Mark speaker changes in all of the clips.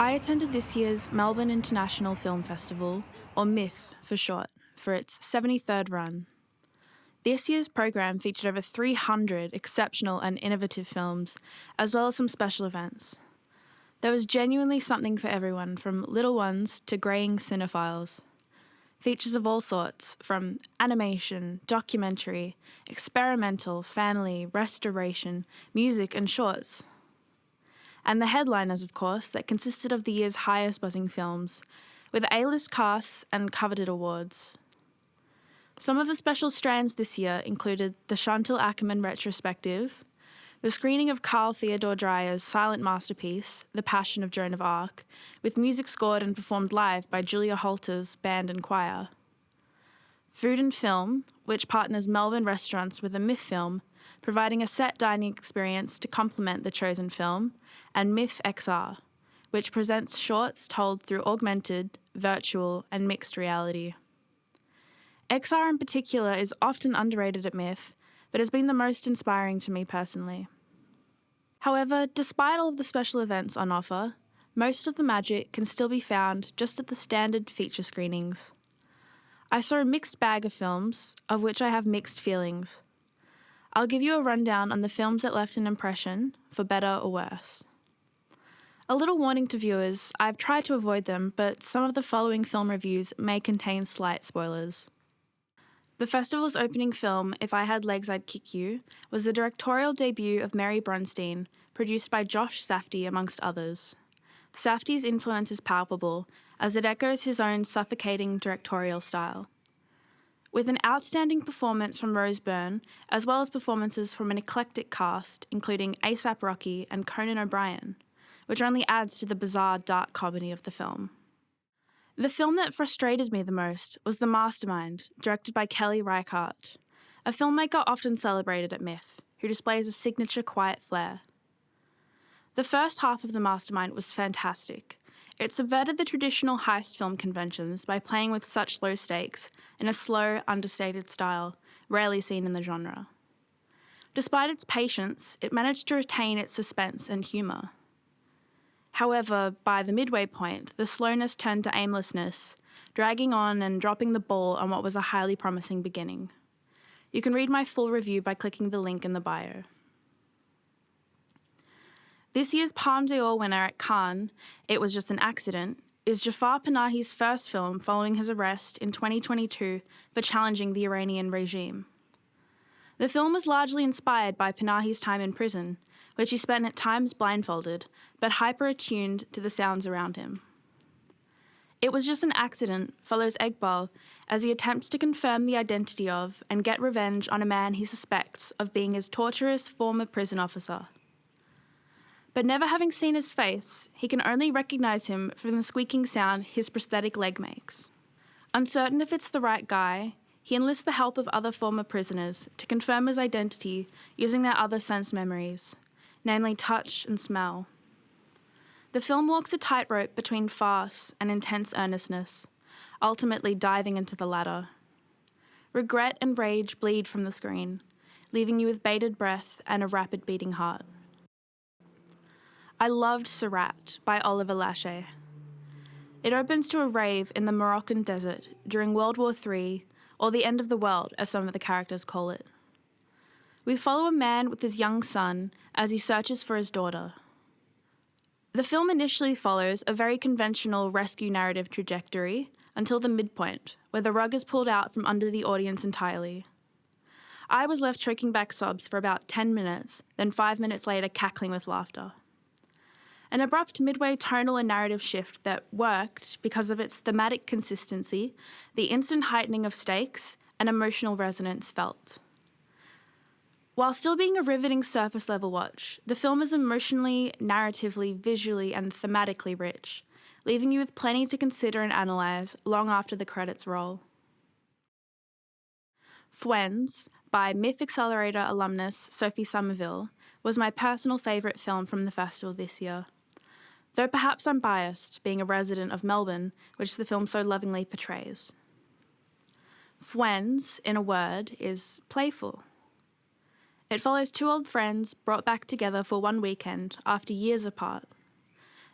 Speaker 1: I attended this year's Melbourne International Film Festival, or MIFF for short, for its 73rd run. This year's program featured over 300 exceptional and innovative films, as well as some special events. There was genuinely something for everyone, from little ones to greying cinephiles. Features of all sorts, from animation, documentary, experimental, family, restoration, music, and shorts. And the headliners, of course, that consisted of the year's highest buzzing films, with A-list casts and coveted awards. Some of the special strands this year included the Chantal Akerman retrospective, the screening of Carl Theodor Dreyer's silent masterpiece, The Passion of Joan of Arc, with music scored and performed live by Julia Holter's band and choir. Food and Film, which partners Melbourne restaurants with a MIFF film, providing a set dining experience to complement the chosen film, and MIFF XR, which presents shorts told through augmented, virtual, and mixed reality. XR in particular is often underrated at MIFF, but has been the most inspiring to me personally. However, despite all of the special events on offer, most of the magic can still be found just at the standard feature screenings. I saw a mixed bag of films, of which I have mixed feelings. I'll give you a rundown on the films that left an impression, for better or worse. A little warning to viewers, I've tried to avoid them, but some of the following film reviews may contain slight spoilers. The festival's opening film, If I Had Legs I'd Kick You, was the directorial debut of Mary Bronstein, produced by Josh Safdie amongst others. Safdie's influence is palpable, as it echoes his own suffocating directorial style. With an outstanding performance from Rose Byrne, as well as performances from an eclectic cast, including A$AP Rocky and Conan O'Brien, which only adds to the bizarre dark comedy of the film. The film that frustrated me the most was The Mastermind, directed by Kelly Reichardt, a filmmaker often celebrated at MIFF, who displays a signature quiet flair. The first half of The Mastermind was fantastic. It subverted the traditional heist film conventions by playing with such low stakes in a slow, understated style, rarely seen in the genre. Despite its patience, it managed to retain its suspense and humour. However, by the midway point, the slowness turned to aimlessness, dragging on and dropping the ball on what was a highly promising beginning. You can read my full review by clicking the link in the bio. This year's Palme d'Or winner at Cannes, It Was Just an Accident, is Jafar Panahi's first film following his arrest in 2022 for challenging the Iranian regime. The film was largely inspired by Panahi's time in prison, which he spent at times blindfolded, but hyper-attuned to the sounds around him. It Was Just an Accident follows Eqbal as he attempts to confirm the identity of and get revenge on a man he suspects of being his torturous former prison officer. But never having seen his face, he can only recognise him from the squeaking sound his prosthetic leg makes. Uncertain if it's the right guy, he enlists the help of other former prisoners to confirm his identity using their other sense memories, namely touch and smell. The film walks a tightrope between farce and intense earnestness, ultimately diving into the latter. Regret and rage bleed from the screen, leaving you with bated breath and a rapid beating heart. I loved Surat by Oliver Lache. It opens to a rave in the Moroccan desert during World War III, or the end of the world, as some of the characters call it. We follow a man with his young son as he searches for his daughter. The film initially follows a very conventional rescue narrative trajectory until the midpoint, where the rug is pulled out from under the audience entirely. I was left choking back sobs for about 10 minutes, then 5 minutes later cackling with laughter. An abrupt midway tonal and narrative shift that worked because of its thematic consistency, the instant heightening of stakes, and emotional resonance felt. While still being a riveting surface-level watch, the film is emotionally, narratively, visually, and thematically rich, leaving you with plenty to consider and analyse long after the credits roll. Fwens, by MIFF Accelerator alumnus Sophie Somerville, was my personal favourite film from the festival this year. Though perhaps I'm biased, being a resident of Melbourne, which the film so lovingly portrays. Fwens, in a word, is playful. It follows two old friends brought back together for one weekend after years apart.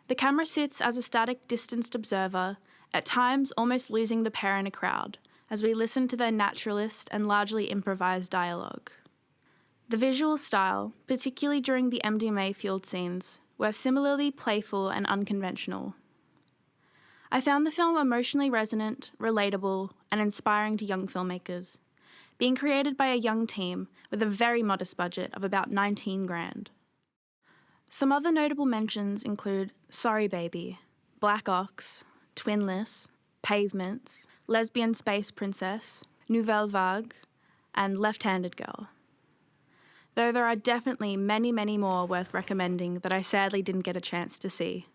Speaker 1: The camera sits as a static, distanced observer, at times almost losing the pair in a crowd, as we listen to their naturalist and largely improvised dialogue. The visual style, particularly during the MDMA-fueled scenes, were similarly playful and unconventional. I found the film emotionally resonant, relatable, and inspiring to young filmmakers, being created by a young team with a very modest budget of about 19 grand. Some other notable mentions include Sorry Baby, Black Ox, Twinless, Pavements, Lesbian Space Princess, Nouvelle Vague, and Left-Handed Girl. Though there are definitely many, many more worth recommending that I sadly didn't get a chance to see.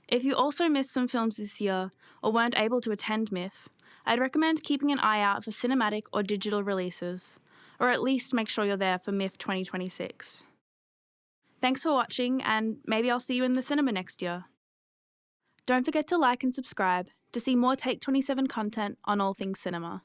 Speaker 1: If you also missed some films this year or weren't able to attend MIFF, I'd recommend keeping an eye out for cinematic or digital releases, or at least make sure you're there for MIFF 2026. Thanks for watching, and maybe I'll see you in the cinema next year. Don't forget to like and subscribe to see more Take 27 content on all things cinema.